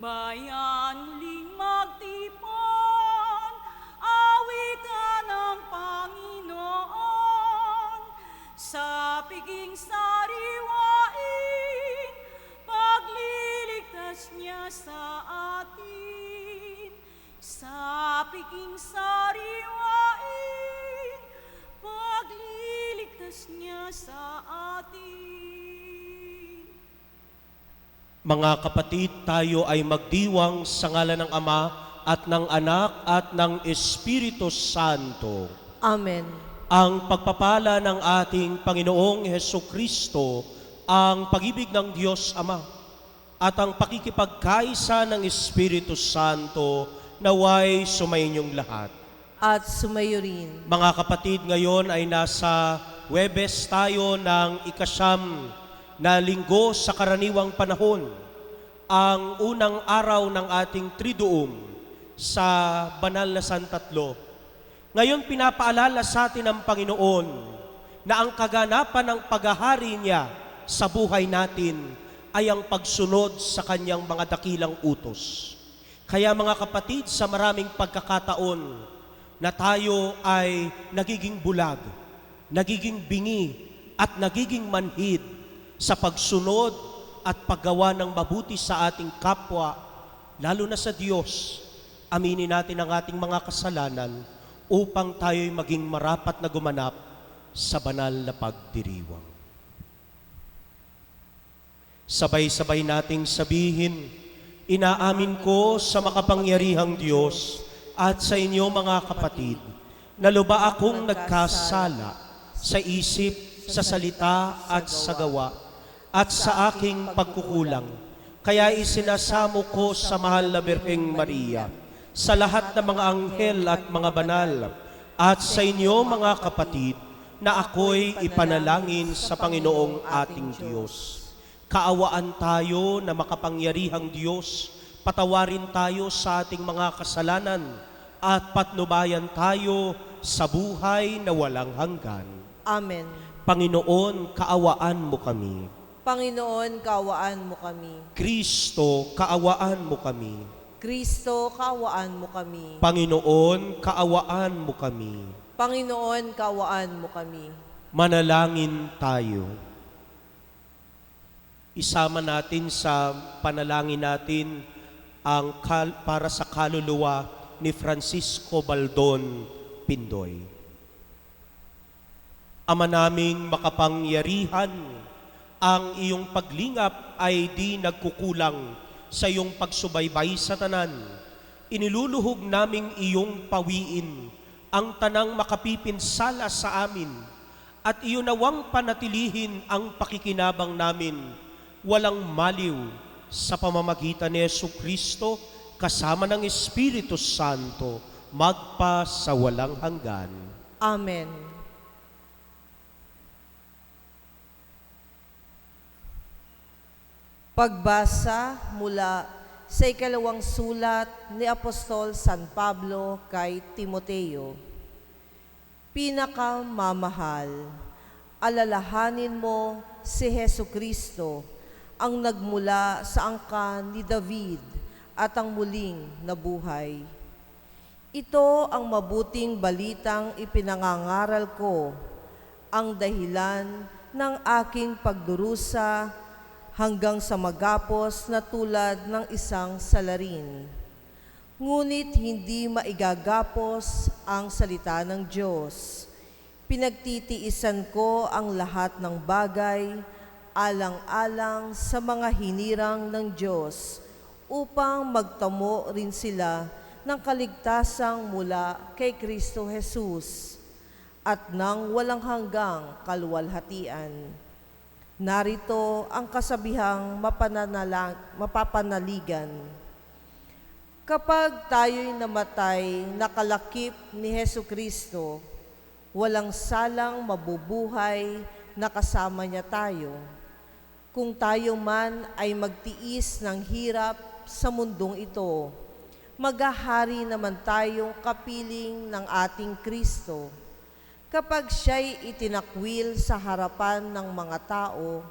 Bayan muling magtipon, awitan ng Panginoon, sa piging sariwain, pagliligtas niya sa atin. Sa piging sariwain, pagliligtas niya sa atin. Mga kapatid, tayo ay magdiwang sa ngalan ng Ama at ng Anak at ng Espiritu Santo. Amen. Ang pagpapala ng ating Panginoong Hesukristo, ang pag-ibig ng Diyos Ama, at ang pakikipagkaisa ng Espiritu Santo naway sumainyong lahat. At sumayo rin. Mga kapatid, ngayon ay nasa Huwebes tayo ng ikasyam na linggo sa karaniwang panahon, ang unang araw ng ating Triduum sa banal na Santatlo. Ngayon pinapaalala sa atin ng Panginoon na ang kaganapan ng paghahari niya sa buhay natin ay ang pagsunod sa kanyang mga dakilang utos. Kaya mga kapatid, sa maraming pagkakataon na tayo ay nagiging bulag, nagiging bingi at nagiging manhid sa pagsunod at paggawa ng mabuti sa ating kapwa, lalo na sa Diyos. Aminin natin ang ating mga kasalanan upang tayo'y maging marapat na gumanap sa banal na pagdiriwang. Sabay-sabay nating sabihin, inaamin ko sa makapangyarihang Diyos at sa inyo mga kapatid, na luba akong nagkasala sa isip, sa salita at sa gawa, at sa aking pagkukulang. Kaya isinasamo ko sa mahal na Birheng Maria, sa lahat ng mga anghel at mga banal, at sa inyo mga kapatid, na ako'y ipanalangin sa Panginoong ating Diyos. Kaawaan tayo na makapangyarihang Diyos, patawarin tayo sa ating mga kasalanan, at patnubayan tayo sa buhay na walang hanggan. Amen. Panginoon, kaawaan mo kami. Panginoon, kaawaan mo kami. Kristo, kaawaan mo kami. Kristo, kaawaan mo kami. Panginoon, kaawaan mo kami. Panginoon, kaawaan mo kami. Manalangin tayo. Isama natin sa panalangin natin ang para sa kaluluwa ni Francisco Baldon Pindoy. Ama naming makapangyarihan, ang iyong paglingap ay di nagkukulang sa iyong pagsubaybay sa tanan. Iniluluhog naming iyong pawiin ang tanang makapipinsala sa amin, at iyon nawang panatilihin ang pakikinabang namin, walang maliw, sa pamamagitan ni Jesucristo kasama ng Espiritu Santo, magpa sa walang hanggan. Amen. Pagbasa mula sa ikalawang sulat ni Apostol San Pablo kay Timoteo. Pinakamamahal, alalahanin mo si Hesukristo, ang nagmula sa angkan ni David at ang muling nabuhay. Ito ang mabuting balitang ipinangangaral ko, ang dahilan ng aking pagdurusa hanggang sa magapos na tulad ng isang salarin. Ngunit hindi maigagapos ang salita ng Diyos. Pinagtitiisan ko ang lahat ng bagay, alang-alang sa mga hinirang ng Diyos, upang magtamo rin sila ng kaligtasang mula kay Kristo Jesus at ng walang hanggang kaluwalhatian. Narito ang kasabihang mapapanaligan. Kapag tayo'y namatay nakalakip ni Hesukristo, walang salang mabubuhay na kasama niya tayo. Kung tayo man ay magtiis ng hirap sa mundong ito, maghahari naman tayong kapiling ng ating Kristo. Kapag siya'y itinakwil sa harapan ng mga tao,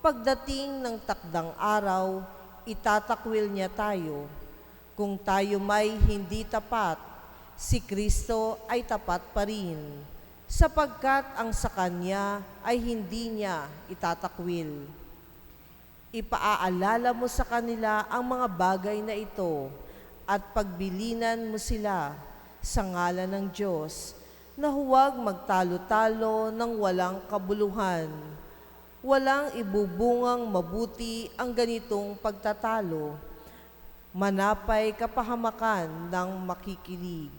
pagdating ng takdang araw, itatakwil niya tayo. Kung tayo may hindi tapat, si Kristo ay tapat pa rin, sapagkat ang sa Kanya ay hindi niya itatakwil. Ipaaalala mo sa kanila ang mga bagay na ito at pagbilinan mo sila sa ngalan ng Diyos na huwag magtalo-talo ng walang kabuluhan. Walang ibubungang mabuti ang ganitong pagtatalo. Manapay kapahamakan ng makikinig.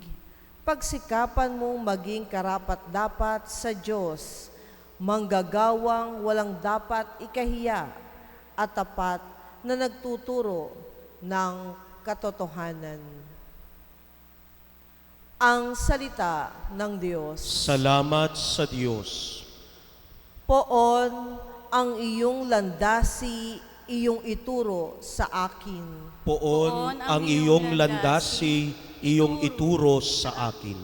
Pagsikapan mong maging karapat-dapat sa Diyos, manggagawang walang dapat ikahiya at tapat na nagtuturo ng katotohanan. Ang salita ng Diyos. Salamat sa Diyos. Poon ang iyong landasi, iyong ituro sa akin. Poon ang iyong landasi, iyong ituro sa akin.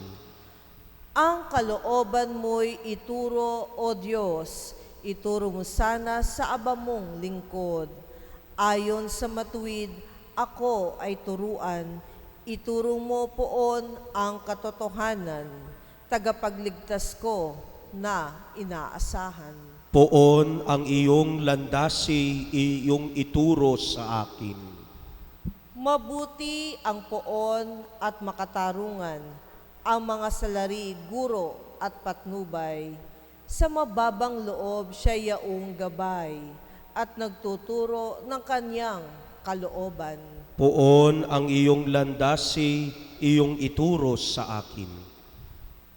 Ang kalooban mo'y ituro, O Diyos, ituro mo sana sa aba mong lingkod. Ayon sa matuwid, ako ay turuan. Ituro mo poon ang katotohanan, tagapagligtas ko na inaasahan. Poon ang iyong landasi, iyong ituro sa akin. Mabuti ang poon at makatarungan, ang mga salari, guro at patnubay. Sa mababang loob siya yaong gabay at nagtuturo ng kanyang kalooban. Poon ang iyong landasi, iyong ituro sa akin.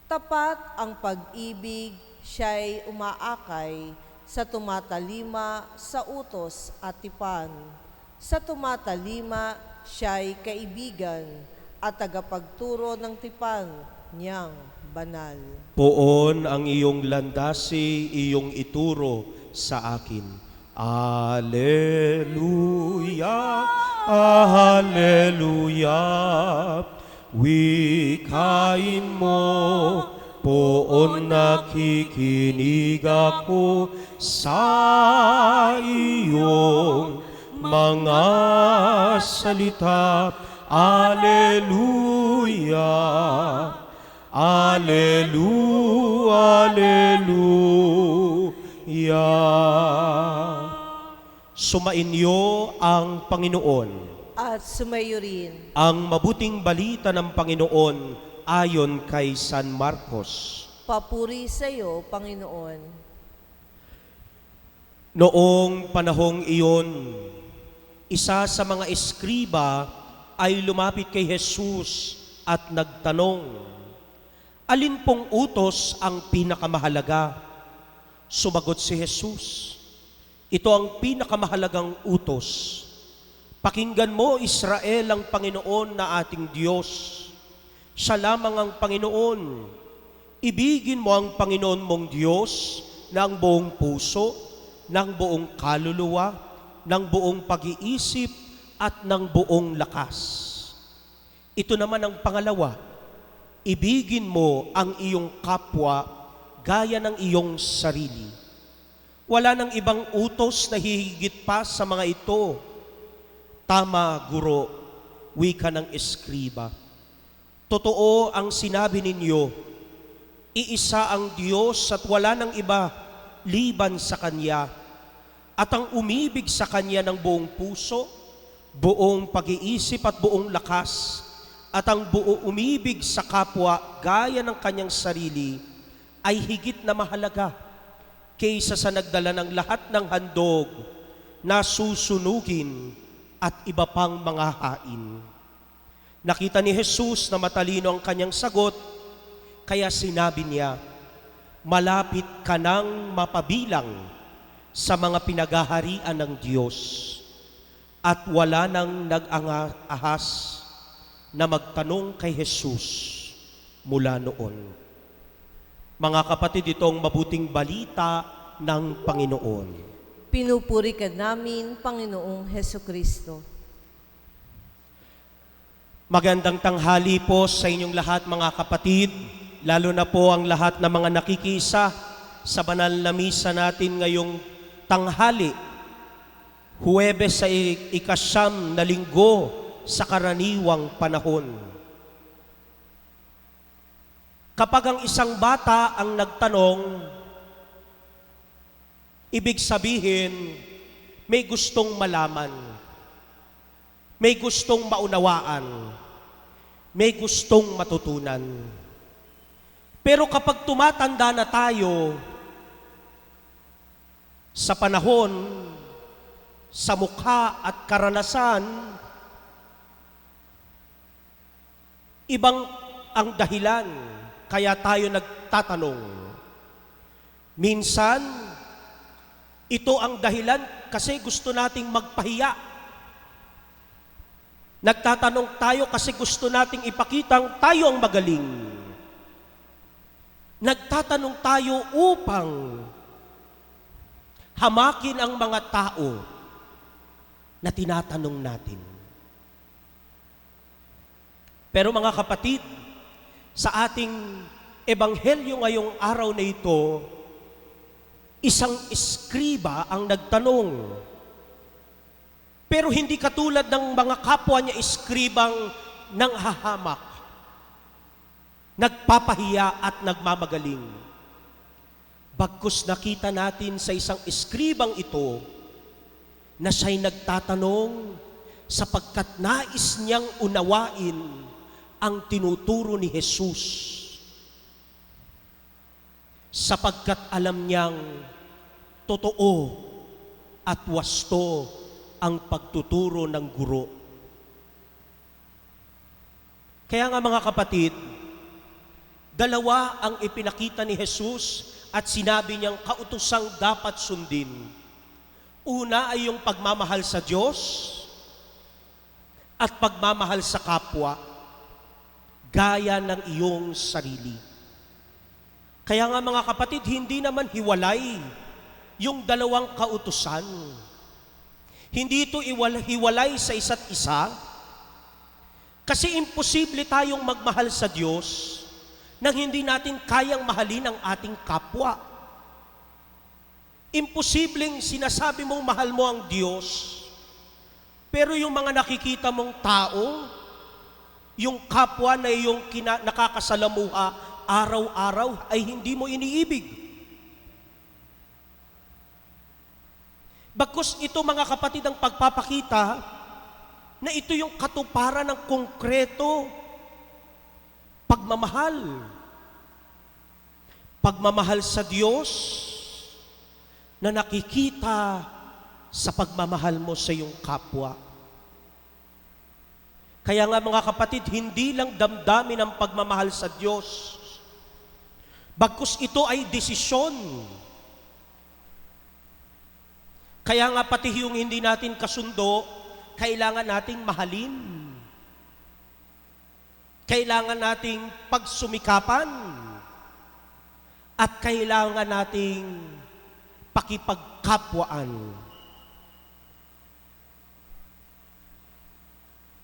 Tapat ang pag-ibig, siya'y umaakay sa tumatalima sa utos at tipan. Sa tumatalima, siya'y kaibigan at tagapagturo ng tipan niyang banal. Poon ang iyong landasi, iyong ituro sa akin. Alleluia, Alleluia. Wikain mo, poon nakikinig ako sa iyong mga salita. Alleluia, Alleluia, Alleluia. Sumainyo ang Panginoon. At sumayo rin. Ang mabuting balita ng Panginoon ayon kay San Marcos. Papuri sa iyo, Panginoon. Noong panahong iyon, isa sa mga eskriba ay lumapit kay Jesus at nagtanong, alin pong utos ang pinakamahalaga? Sumagot si Jesus, ito ang pinakamahalagang utos. Pakinggan mo, Israel, ang Panginoon na ating Diyos. Siya lamang ang Panginoon. Ibigin mo ang Panginoon mong Diyos ng buong puso, ng buong kaluluwa, ng buong pag-iisip, at ng buong lakas. Ito naman ang pangalawa, ibigin mo ang iyong kapwa gaya ng iyong sarili. Wala nang ibang utos na hihigit pa sa mga ito. Tama, guro, wika ng eskriba. Totoo ang sinabi ninyo, iisa ang Diyos at wala nang iba liban sa Kanya. At ang umibig sa Kanya ng buong puso, buong pag-iisip at buong lakas, at ang umibig sa kapwa gaya ng kanyang sarili, ay higit na mahalaga kaysa sa nagdala ng lahat ng handog na susunugin at iba pang mga hain. Nakita ni Jesus na matalino ang kanyang sagot, kaya sinabi niya, malapit ka nang mapabilang sa mga pinagaharian ng Diyos, at wala nang nag-ahas na magtanong kay Jesus mula noon. Mga kapatid, itong mabuting balita ng Panginoon. Pinupuri ka namin, Panginoong Hesukristo. Magandang tanghali po sa inyong lahat, mga kapatid, lalo na po ang lahat ng mga nakikisa sa banal na misa natin ngayong tanghali. Huwebes sa ikasyam na linggo sa karaniwang panahon. Kapag ang isang bata ang nagtanong, ibig sabihin, may gustong malaman, may gustong maunawaan, may gustong matutunan. Pero kapag tumatanda na tayo, sa panahon, sa mukha at karanasan, ibang ang dahilan kaya tayo nagtatanong. Minsan, ito ang dahilan kasi gusto nating magpahiya. Nagtatanong tayo kasi gusto nating ipakitang tayo ang magaling. Nagtatanong tayo upang hamakin ang mga tao na tinatanong natin. Pero mga kapatid, sa ating ebanghelyo ngayong araw na ito, isang eskriba ang nagtanong. Pero hindi katulad ng mga kapwa niya eskribang nanghahamak, nagpapahiya at nagmamagaling. Bagkus nakita natin sa isang eskribang ito na siya'y nagtatanong sapagkat nais niyang unawain ang tinuturo ni Jesus. Sapagkat alam niyang totoo at wasto ang pagtuturo ng guro. Kaya nga mga kapatid, dalawa ang ipinakita ni Jesus at sinabi niyang kautusang dapat sundin. Una ay yung pagmamahal sa Diyos at pagmamahal sa kapwa, gaya ng iyong sarili. Kaya nga mga kapatid, hindi naman hiwalay yung dalawang kautusan. Hindi ito hiwalay sa isa't isa, kasi imposible tayong magmahal sa Diyos nang hindi natin kayang mahalin ang ating kapwa. Imposibleng sinasabi mong mahal mo ang Diyos, pero yung mga nakikita mong tao, yung kapwa na yung nakakasalamuha araw-araw ay hindi mo iniibig. Bagkus ito mga kapatid ang pagpapakita na ito yung katuparan ng konkreto pagmamahal. Pagmamahal sa Diyos na nakikita sa pagmamahal mo sa iyong kapwa. Kaya nga mga kapatid, hindi lang damdamin ang pagmamahal sa Diyos, bagkus ito ay desisyon. Kaya nga pati yung hindi natin kasundo, kailangan nating mahalin. Kailangan nating pagsumikapan. At kailangan nating pakipagkapwaan.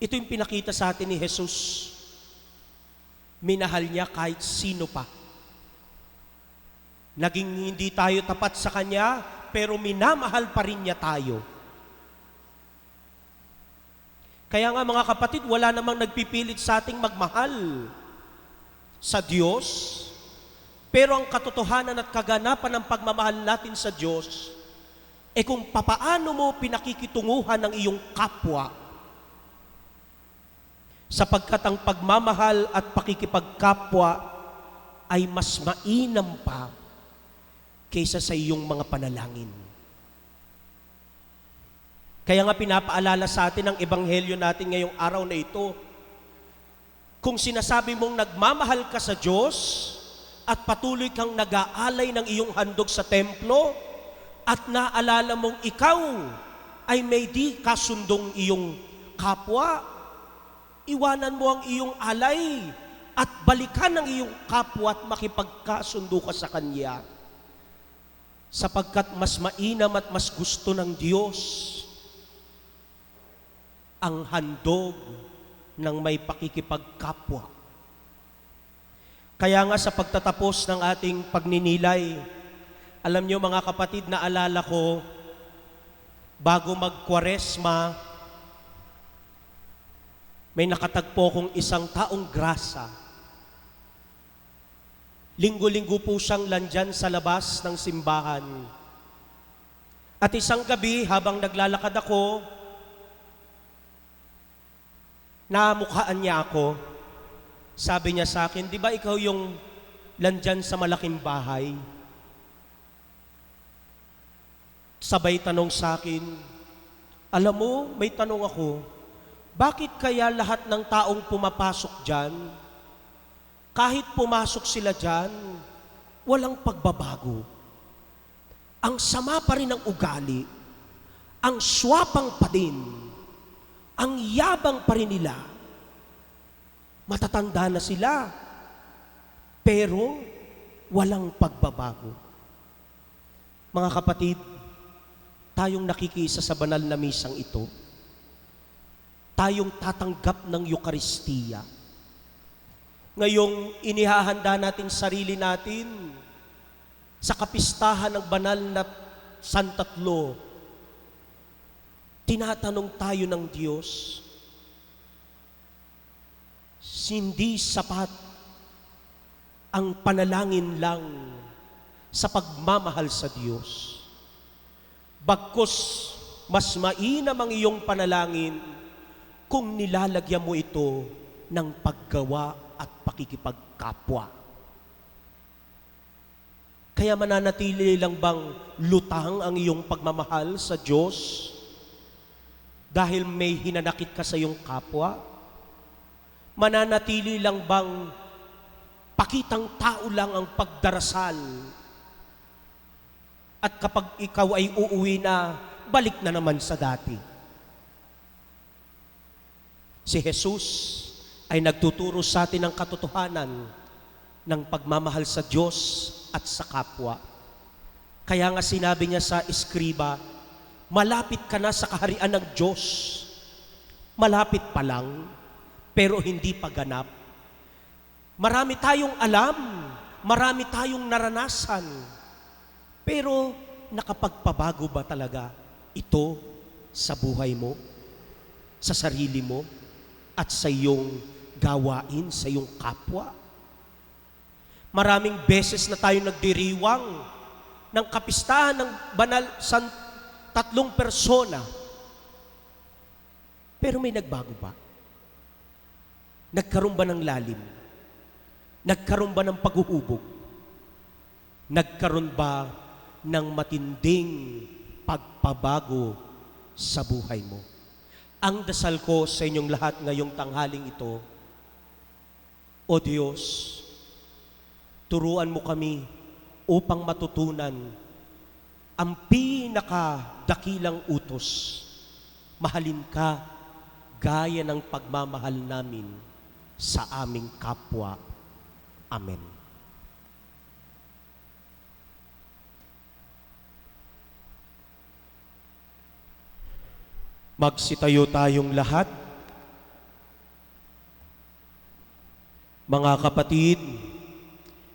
Ito yung pinakita sa atin ni Jesus. Minahal niya kahit sino pa. Naging hindi tayo tapat sa Kanya, pero minamahal pa rin niya tayo. Kaya nga mga kapatid, wala namang nagpipilit sa ating magmahal sa Diyos. Pero ang katotohanan at kaganapan ng pagmamahal natin sa Diyos, kung papaano mo pinakikitunguhan ng iyong kapwa. Sapagkat ang pagmamahal at pakikipagkapwa ay mas mainam pa kaysa sa iyong mga panalangin. Kaya nga pinapaalala sa atin ang ebanghelyo natin ngayong araw na ito. Kung sinasabi mong nagmamahal ka sa Diyos, at patuloy kang nag-aalay ng iyong handog sa templo at naalala mong ikaw ay may di kasundong iyong kapwa, iwanan mo ang iyong alay at balikan ang iyong kapwa at makipagkasundo ka sa Kanya. Sapagkat mas mainam at mas gusto ng Diyos ang handog ng may pakikipagkapwa. Kaya nga sa pagtatapos ng ating pagninilay, alam niyo mga kapatid, naalala ko bago mag-Kwaresma, may nakatagpo kong isang taong grasa. Linggo-linggo po siyang landyan sa labas ng simbahan. At isang gabi, habang naglalakad ako, namukhaan niya ako. Sabi niya sa akin, di ba ikaw yung landyan sa malaking bahay? Sabay tanong sa akin, alam mo, may tanong ako, bakit kaya lahat ng taong pumapasok dyan, kahit pumasok sila dyan, walang pagbabago? Ang sama pa rin ng ugali, ang swapang pa din, ang yabang pa rin nila. Matatanda na sila, pero walang pagbabago. Mga kapatid, tayong nakikisa sa banal na misang ito, tayong tatanggap ng Eukaristiya. Ngayong inihahanda natin sarili natin sa kapistahan ng banal na Santatlo, tinatanong tayo ng Diyos, hindi sapat ang panalangin lang sa pagmamahal sa Diyos. Bagkus, mas mainam ang iyong panalangin kung nilalagyan mo ito ng paggawa at pakikipagkapwa. Kaya mananatili lang bang lutang ang iyong pagmamahal sa Diyos dahil may hinanakit ka sa iyong kapwa? Mananatili lang bang pakitang tao lang ang pagdarasal? At kapag ikaw ay uuwi na, balik na naman sa dati. Si Jesus ay nagtuturo sa atin ng katotohanan ng pagmamahal sa Diyos at sa kapwa. Kaya nga sinabi niya sa eskriba, malapit ka na sa kaharian ng Diyos. Malapit pa lang, pero hindi pa ganap. Marami tayong alam, marami tayong naranasan, pero nakapagpabago ba talaga ito sa buhay mo, sa sarili mo, at sa iyong gawain, sa iyong kapwa? Maraming beses na tayo nagdiriwang ng kapistahan ng banal sa tatlong persona, pero may nagbago ba? Nagkaroon ba ng lalim? Nagkaroon ba ng paghuhubog? Nagkaroon ba ng matinding pagpabago sa buhay mo? Ang dasal ko sa inyong lahat ngayong tanghaling ito, O Diyos, turuan mo kami upang matutunan ang pinakadakilang utos. Mahalin ka gaya ng pagmamahal namin sa aming kapwa. Amen. Magsitayo tayong lahat. Mga kapatid,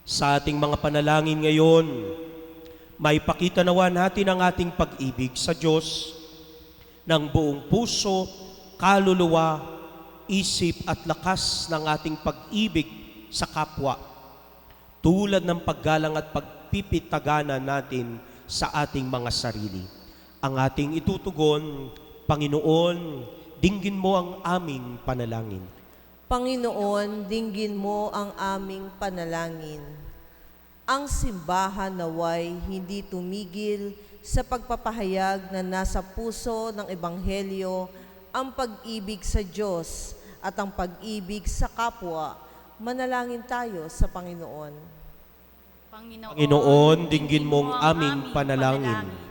sa ating mga panalangin ngayon, may pakita nawa natin ang ating pag-ibig sa Diyos ng buong puso, kaluluwa, isip at lakas ng ating pag-ibig sa kapwa, tulad ng paggalang at pagpipitaganan natin sa ating mga sarili. Ang ating itutugon, Panginoon, dinggin mo ang aming panalangin. Panginoon, dinggin mo ang aming panalangin. Ang simbahan naway hindi tumigil sa pagpapahayag na nasa puso ng Ebanghelyo ang pag-ibig sa Diyos at ang pag-ibig sa kapwa. Manalangin tayo sa Panginoon. Panginoon, dinggin mo ang aming panalangin.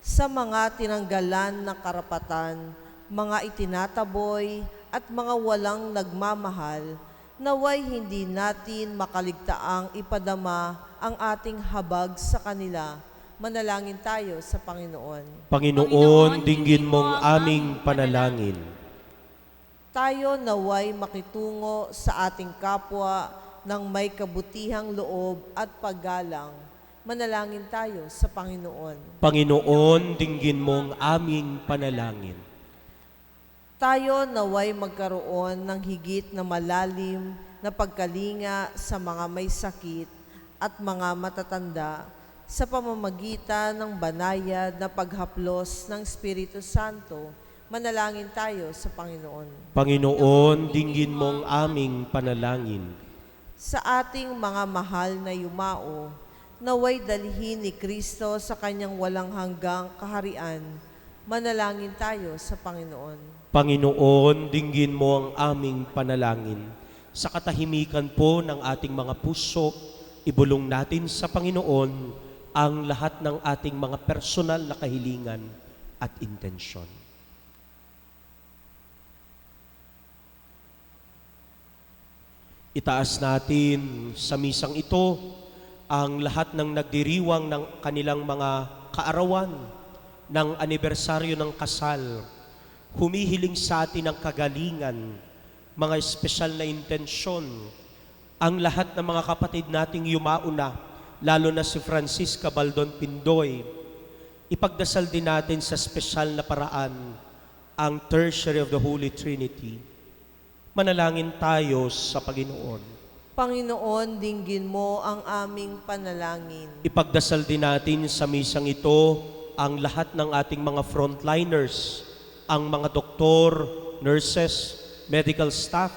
Sa mga tinanggalan ng karapatan, mga itinataboy at mga walang nagmamahal, naway hindi natin makaligtaang ipadama ang ating habag sa kanila. Manalangin tayo sa Panginoon. Panginoon, dinggin mo ang aming panalangin. Tayo naway makitungo sa ating kapwa ng may kabutihang loob at paggalang. Manalangin tayo sa Panginoon. Panginoon, dinggin mo ang aming panalangin. Tayo naway magkaroon ng higit na malalim na pagkalinga sa mga may sakit at mga matatanda sa pamamagitan ng banayad na paghaplos ng Espiritu Santo. Manalangin tayo sa Panginoon. Panginoon, dinggin mo ang aming panalangin. Sa ating mga mahal na yumao, naway dalhin ni Kristo sa kanyang walang hanggang kaharian. Manalangin tayo sa Panginoon. Panginoon, dinggin mo ang aming panalangin. Sa katahimikan po ng ating mga puso, ibulong natin sa Panginoon ang lahat ng ating mga personal na kahilingan at intensyon. Itaas natin sa misang ito ang lahat ng nagdiriwang ng kanilang mga kaarawan ng anibersaryo ng kasal. Humihiling sa atin ng kagalingan, mga espesyal na intensyon, ang lahat ng mga kapatid nating yumauna, lalo na si Francisca Baldon Pindoy. Ipagdasal din natin sa espesyal na paraan ang Tertiary of the Holy Trinity. Manalangin tayo sa Panginoon. Panginoon, dinggin mo ang aming panalangin. Ipagdasal din natin sa misang ito ang lahat ng ating mga frontliners, ang mga doktor, nurses, medical staff,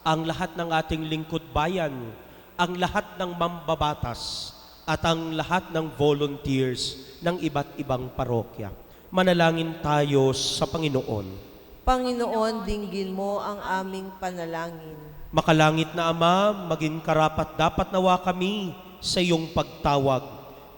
ang lahat ng ating lingkod bayan, ang lahat ng mambabatas, at ang lahat ng volunteers ng iba't ibang parokya. Manalangin tayo sa Panginoon. Panginoon, dinggin mo ang aming panalangin. Makalangit na Ama, maging karapat-dapat nawa kami sa iyong pagtawag.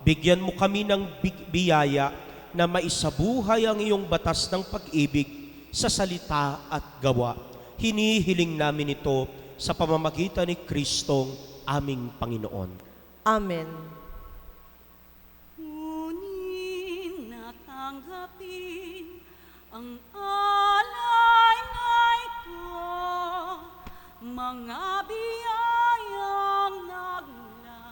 Bigyan mo kami ng biyaya na maisabuhay ang iyong batas ng pag-ibig sa salita at gawa. Hinihiling namin ito sa pamamagitan ni Kristong aming Panginoon. Amen. Ngunit natanggapin ang alay na ito, mga biyayang nagmula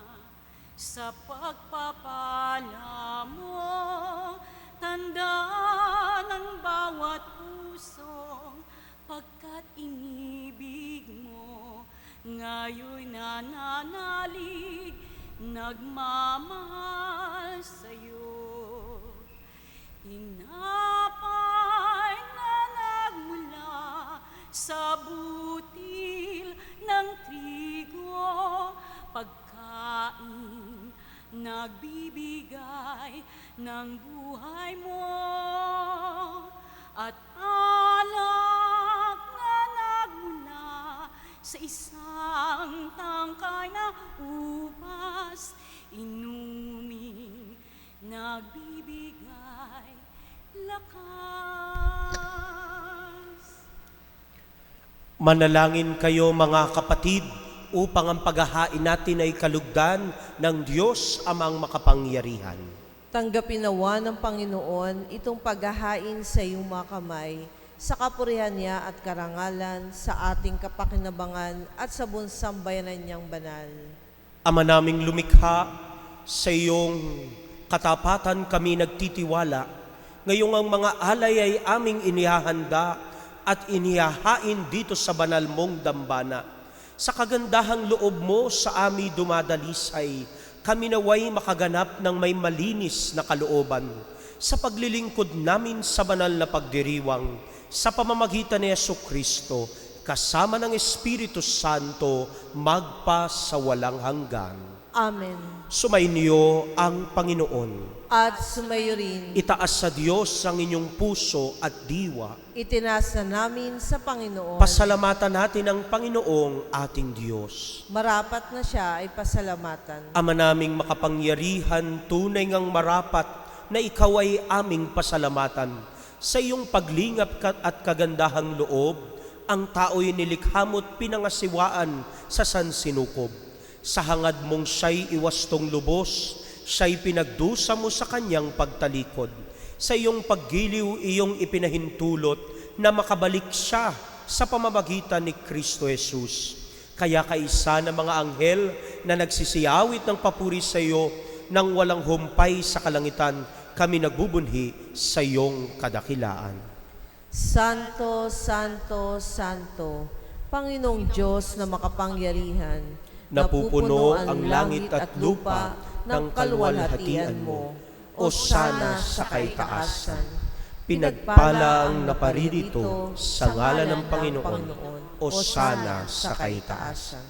sa pagpapala mo, tanda ng bawat pusong pagkat inibig mo, ngayon nananalig, nagmamahal sa'yo. Tinapay na nagmula sa butil ng trigo, pagkain nagbibigay ng buhay mo, at alak na nagmula sa isang tangkay na upas, inuming nagbibigay lakas. Manalangin kayo mga kapatid upang ang paghahain natin ay kalugdan ng Diyos Amang makapangyarihan. Tanggapin nawa ng Panginoon itong paghahain sa iyong mga kamay, sa kapurihan niya at karangalan, sa ating kapakinabangan at sa buong sambayanan niyang banal. Ama naming lumikha, sa iyong katapatan kami nagtitiwala. Ngayong ang mga alay ay aming inihahanda at inihahain dito sa banal mong dambana. Sa kagandahang loob mo sa amin dumadalisay, kami naway makaganap ng may malinis na kalooban sa paglilingkod namin sa banal na pagdiriwang sa pamamagitan ni Jesucristo, kasama ng Espiritu Santo, magpa sa walang hanggan. Amen. Sumainyo ang Panginoon. At sumayo rin, Itaas sa Diyos ang inyong puso at diwa. itinaas na namin sa Panginoon. Pasalamatan natin ang Panginoong ating Diyos. Marapat na siya ay pasalamatan. Ama naming makapangyarihan, tunay ngang marapat na ikaw ay aming pasalamatan. Sa iyong paglingap at kagandahang loob, ang tao'y nilikha mo't pinangasiwaan sa sansinukob. Sa hangad mong siya'y iwastong lubos, siya'y pinagdusa mo sa kanyang pagtalikod. Sa iyong paggiliw, iyong ipinahintulot na makabalik siya sa pamamagitan ni Kristo Jesus. Kaya kaisa ng mga anghel na nagsisiyawit ng papuri sa iyo, nang walang humpay sa kalangitan, kami nagbubunhi sa iyong kadakilaan. Santo, Santo, Santo, Panginoong Diyos na makapangyarihan, Napupuno ang langit at lupa ng kaluwalhatian mo. Osana sa kaitaasan. Pinagpala ang naparirito sa ngalan ng Panginoon. Osana sa kaitaasan.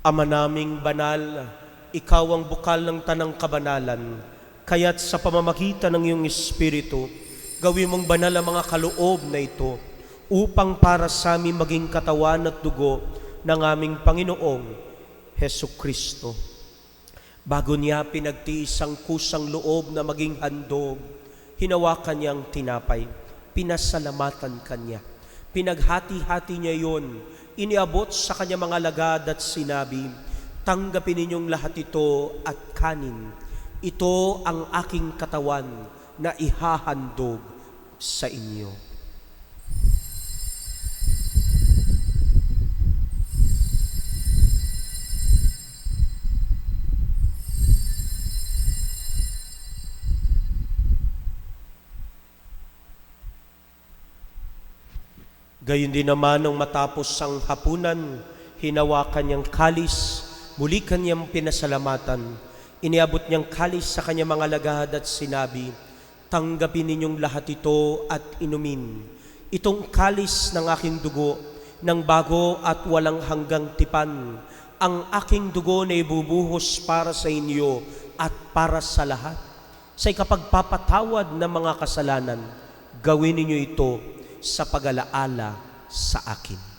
Ama naming banal, ikaw ang bukal ng tanang kabanalan, kaya't sa pamamagitan ng iyong Espiritu, gawin mong banal ang mga kaloob na ito upang para sa amin maging katawan at dugo ng aming Panginoong Hesukristo. Bago niya pinagtiis ang kusang loob na maging handog, hinawakan niyang tinapay, pinasalamatan kanya. Pinaghati-hati niya yon, iniabot sa kanya mga lagad at sinabi, tanggapin ninyong lahat ito at kanin. Ito ang aking katawan na ihahandog sa inyo. Gayon din naman nung matapos ang hapunan, hinawakan niyang kalis, muli kanyang pinasalamatan. Iniabot niyang kalis sa kanyang mga lagad at sinabi, tanggapin ninyong lahat ito at inumin. Itong kalis ng aking dugo, ng bago at walang hanggang tipan, ang aking dugo na ibubuhos para sa inyo at para sa lahat. Sa ikapagpapatawad ng mga kasalanan, gawin ninyo ito sa pag-alaala sa akin.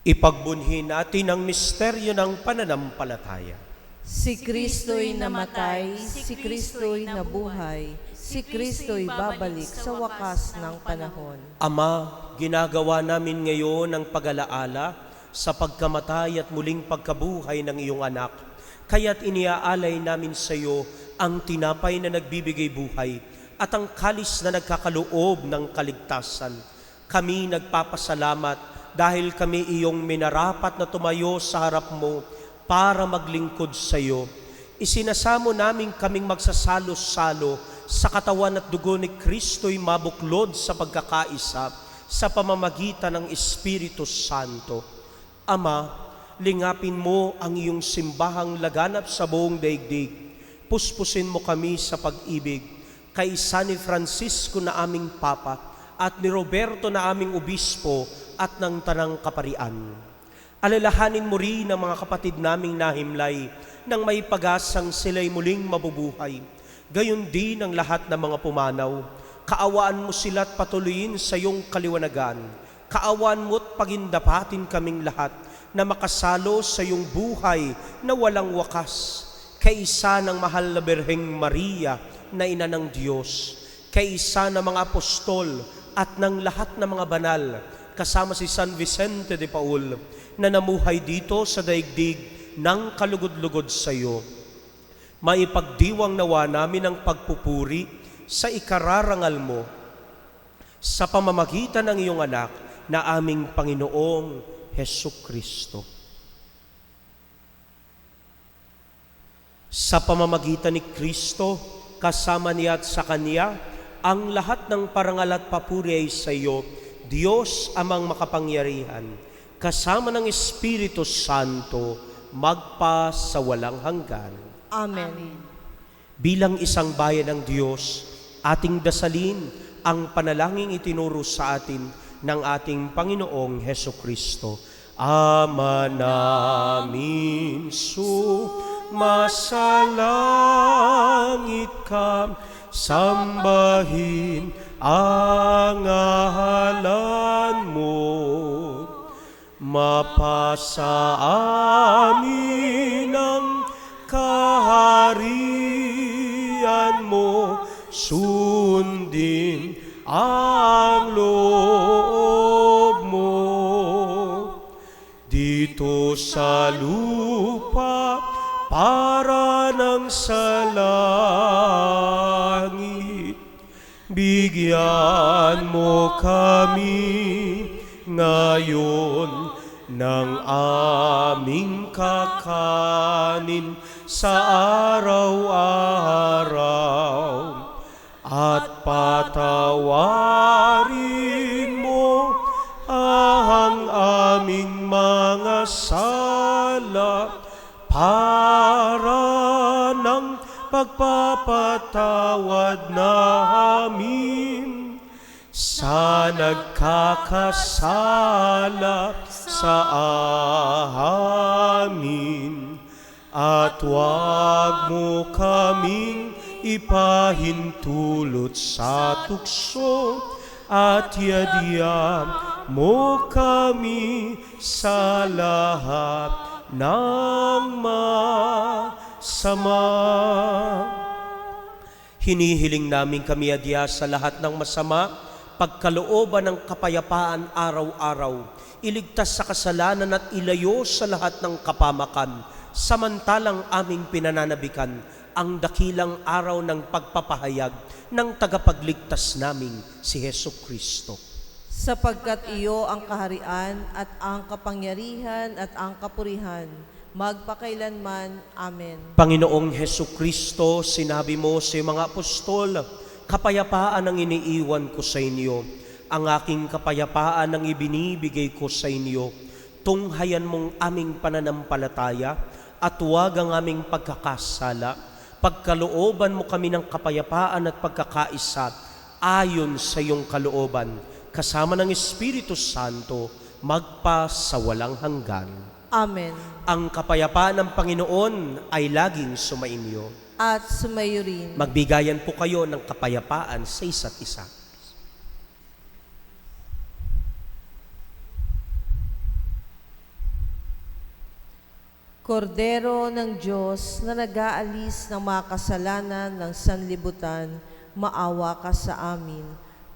Ipagbunhi natin ang misteryo ng pananampalataya. Si Kristo'y namatay, si Kristo'y nabuhay, si Kristo'y babalik sa wakas ng panahon. Ama, ginagawa namin ngayon ang pag-alaala sa pagkamatay at muling pagkabuhay ng iyong anak. Kaya't iniaalay namin sa iyo ang tinapay na nagbibigay buhay at ang kalis na nagkakaloob ng kaligtasan. Kami nagpapasalamat dahil kami iyong minarapat na tumayo sa harap mo para maglingkod sa iyo. Isinasamo namin kaming magsasalo-salo sa katawan at dugo ni Kristo'y mabuklod sa pagkakaisa sa pamamagitan ng Espiritu Santo. Ama, lingapin mo ang iyong simbahang laganap sa buong daigdig. Puspusin mo kami sa pag-ibig kay San Francisco na aming Papa at ni Roberto na aming Obispo at ng Tanang Kaparian. Alalahanin mo rin ang mga kapatid naming nahimlay nang may pag-asang sila'y muling mabubuhay. Gayon din ang lahat ng mga pumanaw. Kaawaan mo sila at patuloyin sa iyong kaliwanagan. Kaawaan mo at pagindapatin kaming lahat na makasalo sa iyong buhay na walang wakas. Kaisa ng mahal na Birheng Maria na ina ng Diyos. Kaisa ng mga apostol at ng lahat ng mga banal, kasama si San Vicente de Paul, na namuhay dito sa daigdig ng kalugod-lugod sa iyo. Maipagdiwang nawa namin ang pagpupuri sa ikararangal mo sa pamamagitan ng iyong anak na aming Panginoong Hesukristo. Sa pamamagitan ni Kristo, kasama niya at sa Kanya, ang lahat ng parangal at papuri ay sa iyo, Diyos amang makapangyarihan, kasama ng Espiritu Santo, magpa sa walang hanggan. Amen. Bilang isang bayan ng Diyos, ating dasalin ang panalangin itinuro sa atin ng ating Panginoong Hesukristo. Ama namin, sumasalangit ka, sambahin ang ngalan mo. Mapasa amin ang kaharian mo, sundin ang loob mo. Dito sa lupa para na sa langit, bigyan mo kami ngayon ng aming kakanin sa araw-araw, at patawarin mo ang aming mga sala para ng pagpapatawad namin sa nagkakasala sa amin. At huwag mo kaming ipahintulot sa tukso, at yadya mo kami sa lahat ng masama. Hinihiling namin kami adya sa lahat ng masama, pagkalooban ng kapayapaan araw-araw, iligtas sa kasalanan at ilayo sa lahat ng kapamakan, samantalang aming pinananabikan ang dakilang araw ng pagpapahayag ng tagapagligtas naming si Hesu Kristo. Sapagkat iyo ang kaharian at ang kapangyarihan at ang kapurihan, magpakailanman. Amen. Panginoong Hesu Kristo, sinabi mo sa mga apostol, kapayapaan ang iniiwan ko sa inyo, ang aking kapayapaan ang ibinibigay ko sa inyo. Tunghayan mong aming pananampalataya at huwag ang aming pagkakasala. Pagkalooban mo kami ng kapayapaan at pagkakaisa ayon sa iyong kalooban, kasama ng Espiritu Santo, magpa sa walang hanggan. Amen. Ang kapayapaan ng Panginoon ay laging sumainyo. At sumayo rin. Magbigayan po kayo ng kapayapaan sa isa't isa. Kordero ng Diyos na nag-aalis ng mga kasalanan ng sanlibutan, maawa ka sa amin.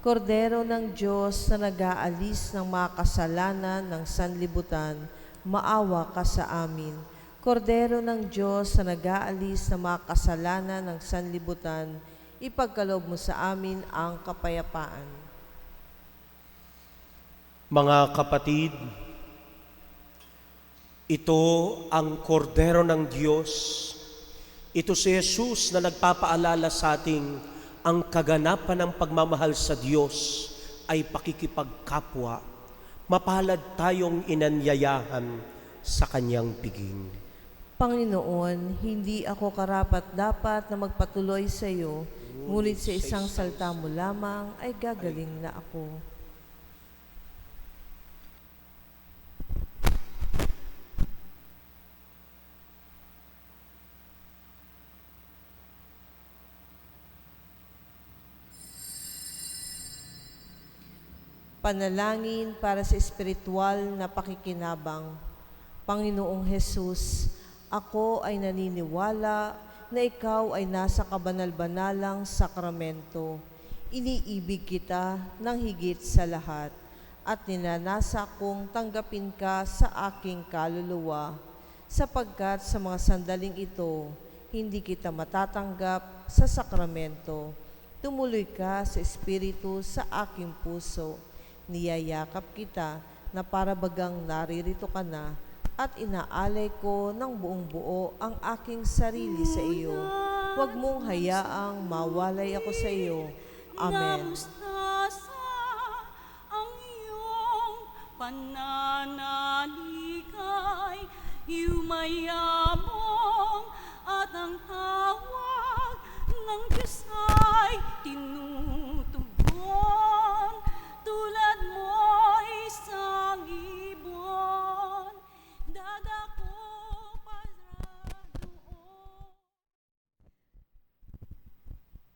Kordero ng Diyos na nag-aalis ng mga kasalanan ng sanlibutan, maawa ka sa amin. Kordero ng Diyos na nag-aalis ng mga kasalanan ng sanlibutan, ipagkaloob mo sa amin ang kapayapaan. Mga kapatid, ito ang kordero ng Diyos. Ito si Jesus na nagpapaalala sa ating ang kaganapan ng pagmamahal sa Diyos ay pakikipagkapwa. Mapalad tayong inanyayahan sa Kanyang piging. Panginoon, hindi ako karapat-dapat na magpatuloy sa iyo, ngunit sa isang salita mo lamang ay gagaling na ako. Panalangin para sa espiritual na pakikinabang. Panginoong Hesus, ako ay naniniwala na ikaw ay nasa kabanal-banalang sakramento. Iniibig kita ng higit sa lahat at ninanasa kong tanggapin ka sa aking kaluluwa, sapagkat sa mga sandaling ito, hindi kita matatanggap sa sakramento. Tumuloy ka sa espiritu sa aking puso. Niyayakap kita na para bagang naririto ka na at inaalay ko ng buong buo ang aking sarili sa iyo. Huwag mong hayaang mawalay ako sa iyo. Amen. Namustasa ang iyong pananalikay, yumayabong at ang tawag ng Diyos ay tinutugon. Tulad mo isang ibon, dadako para doon.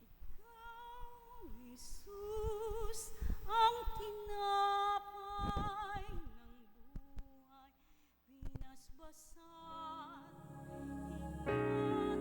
Ikaw, Jesus, ang tinapay ng buhay, binasbasan, hinat.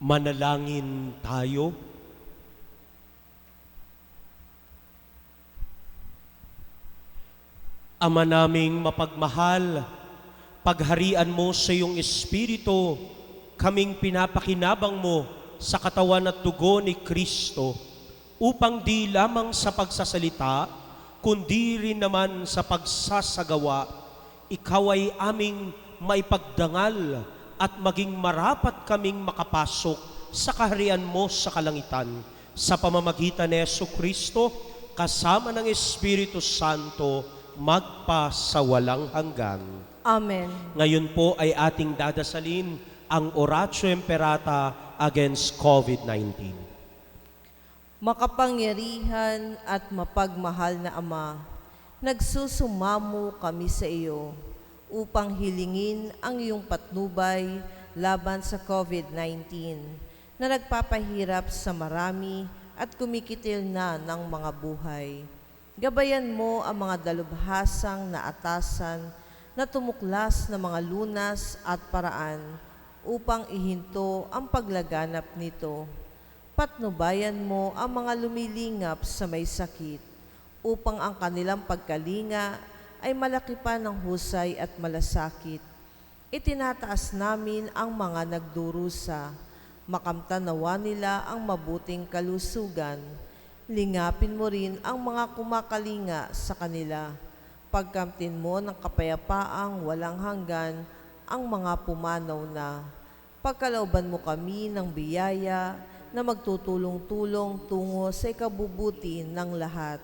Manalangin tayo. Ama naming mapagmahal, pagharian mo sa iyong Espiritu, kaming pinapakinabang mo sa katawan at dugo ni Kristo, upang di lamang sa pagsasalita, kundi rin naman sa pagsasagawa, ikaw ay aming maipagdangal at maging marapat kaming makapasok sa kaharian mo sa kalangitan, sa pamamagitan ni Jesucristo, kasama ng Espiritu Santo, magpasawalang hanggan. Amen. Ngayon po ay ating dadasalin ang Oratio Imperata against COVID-19. Makapangyarihan at mapagmahal na Ama, nagsusumamo kami sa iyo upang hilingin ang iyong patnubay laban sa COVID-19 na nagpapahirap sa marami at kumikitil na ng mga buhay. Gabayan mo ang mga dalubhasang na atasan na tumuklas na mga lunas at paraan upang ihinto ang paglaganap nito. Patnubayan mo ang mga lumilingap sa may sakit upang ang kanilang pagkalinga ay malaki pa ng husay at malasakit. Itinataas namin ang mga nagdurusa, makamtanawa nila ang mabuting kalusugan. Lingapin mo rin ang mga kumakalinga sa kanila. Pagkamtin mo ng kapayapaang walang hanggan ang mga pumanaw na. Pagkalooban mo kami ng biyaya na magtutulong-tulong tungo sa ikabubuti ng lahat.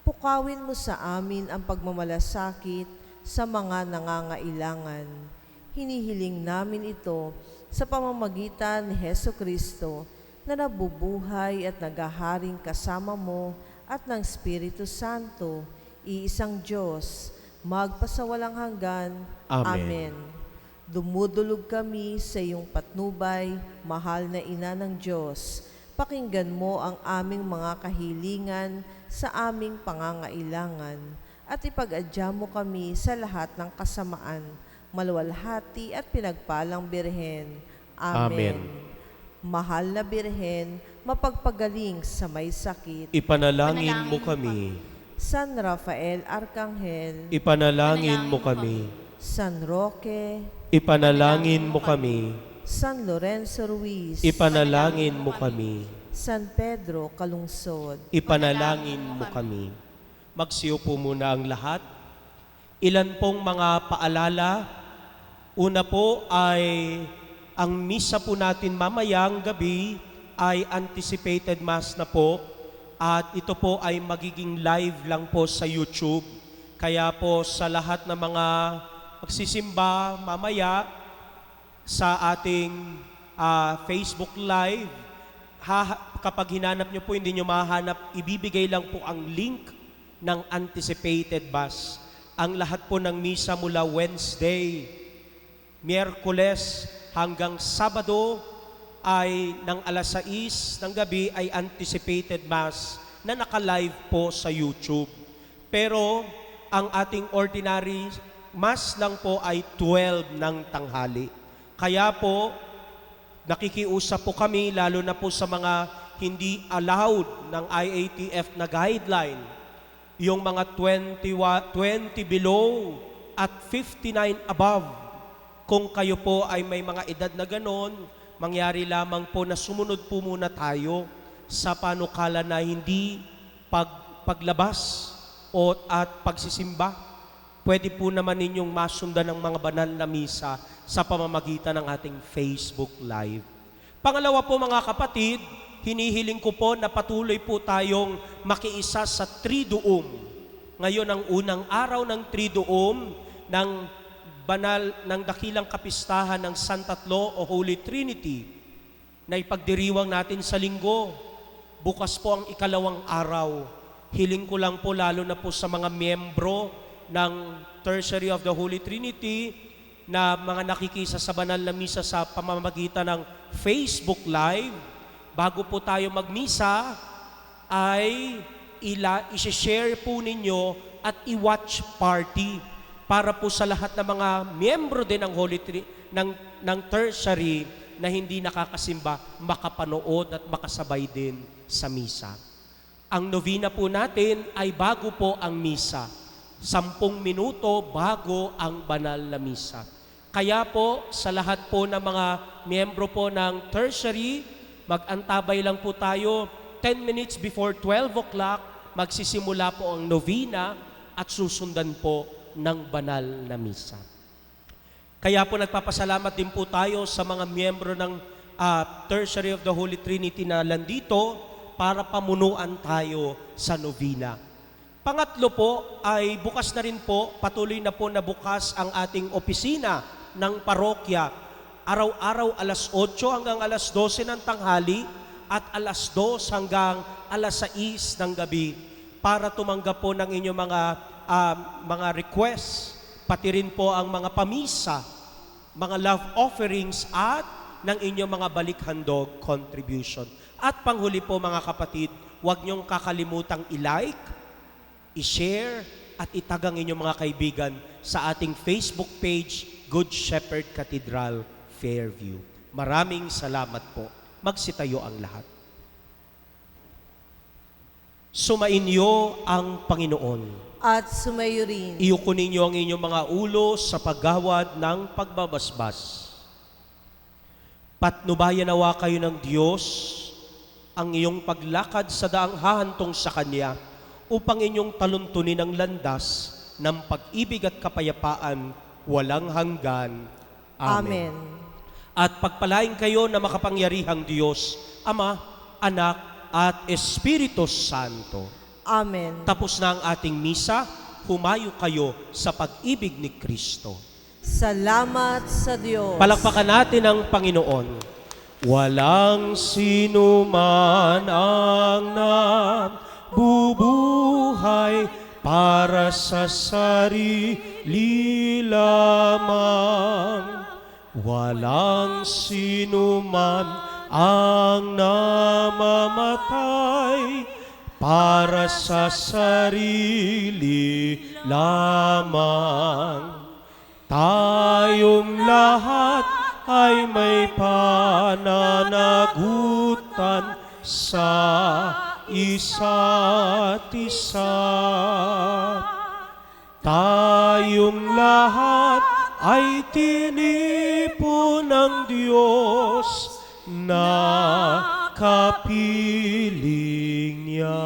Pukawin mo sa amin ang pagmamalasakit sa mga nangangailangan. Hinihiling namin ito sa pamamagitan ni Jesucristo na nabubuhay at naghaharing kasama mo at ng Espiritu Santo, iisang Diyos, magpasawalang hanggan. Amen. Dumudulog kami sa iyong patnubay, mahal na Ina ng Diyos. Pakinggan mo ang aming mga kahilingan sa aming pangangailangan at ipag-adya mo kami sa lahat ng kasamaan, maluwalhati at pinagpalang Birhen. Amen. Amen. Mahal na Birhen, mapagpagaling sa may sakit. Ipanalangin mo kami. San Rafael Arcangel, Ipanalangin mo kami. San Roque, Ipanalangin mo kami. San Lorenzo Ruiz, Ipanalangin mo kami. San Pedro Calungsod. Ipanalangin mo kami. Magsiyo po muna ang lahat. Ilan pong mga paalala. Una po ay ang misa po natin mamayang gabi ay anticipated mass na po. At ito po ay magiging live lang po sa YouTube. Kaya po sa lahat ng mga magsisimba mamaya sa ating Facebook Live, kapag hinanap nyo po, hindi nyo mahanap, ibibigay lang po ang link ng anticipated mass. Ang lahat po ng misa mula Wednesday, Miyerkules hanggang Sabado ay ng alas 6 ng gabi ay anticipated mass na naka-live po sa YouTube. Pero ang ating ordinary mass lang po ay 12 ng tanghali. Kaya po, nakikiusap po kami lalo na po sa mga hindi allowed ng IATF na guideline, yung mga 20 below at 59 above. Kung kayo po ay may mga edad na ganon, mangyari lamang po na sumunod po muna tayo sa panukala na hindi paglabas at pagsisimba. Pwede po naman ninyong masundan ng mga banal na misa sa pamamagitan ng ating Facebook Live. Pangalawa po mga kapatid, hinihiling ko po na patuloy po tayong makiisa sa Triduum. Ngayon ang unang araw ng Triduum ng banal ng dakilang kapistahan ng Santatlo o Holy Trinity na ipagdiriwang natin sa linggo. Bukas po ang ikalawang araw. Hiling ko lang po lalo na po sa mga miyembro ng Tertiary of the Holy Trinity na mga nakikisa sa banal na misa sa pamamagitan ng Facebook Live, bago po tayo magmisa, ay i-share po ninyo at i-watch party para po sa lahat ng mga miyembro din ng ng Tertiary na hindi nakakasimba makapanood at makasabay din sa misa. Ang novena po natin ay bago po ang misa. 10 minuto bago ang banal na misa. Kaya po sa lahat po ng mga miyembro po ng tertiary, mag-antabay lang po tayo 10 minutes before 12 o'clock, magsisimula po ang novena at susundan po ng banal na misa. Kaya po nagpapasalamat din po tayo sa mga miyembro ng Tertiary of the Holy Trinity na nandito para pamunuan tayo sa novena. Pangatlo po ay bukas na rin po, patuloy na po na bukas ang ating opisina ng parokya. Araw-araw alas 8 hanggang alas 12 ng tanghali at alas 2 hanggang alas 6 ng gabi para tumanggap po ng inyong mga requests, pati rin po ang mga pamisa, mga love offerings at ng inyong mga balikhandog contribution. At panghuli po mga kapatid, huwag niyong kakalimutang i-like, i-share at itag ang inyong mga kaibigan sa ating Facebook page, Good Shepherd Cathedral, Fairview. Maraming salamat po. Magsitayo ang lahat. Sumainyo ang Panginoon. At sumayo rin. Iyuko ninyo ang inyong mga ulo sa paggawad ng pagbabasbas. Patnubayan nawa kayo ng Diyos ang iyong paglakad sa daang hahantong sa Kanya upang inyong taluntunin ang landas ng pag-ibig at kapayapaan walang hanggan. Amen. Amen. At pagpalain kayo na makapangyarihang Diyos, Ama, Anak, at Espiritu Santo. Amen. Tapos na ang ating misa, humayo kayo sa pag-ibig ni Kristo. Salamat sa Diyos. Palakpakan natin ang Panginoon. Walang sino man ang nabubuhay para sa sarili lamang. Walang sino man ang namamatay para sa sarili lamang. Tayong lahat ay may pananagutan sa isa't isa. Tayong lahat ay tinipon ng Diyos na kapiling niya.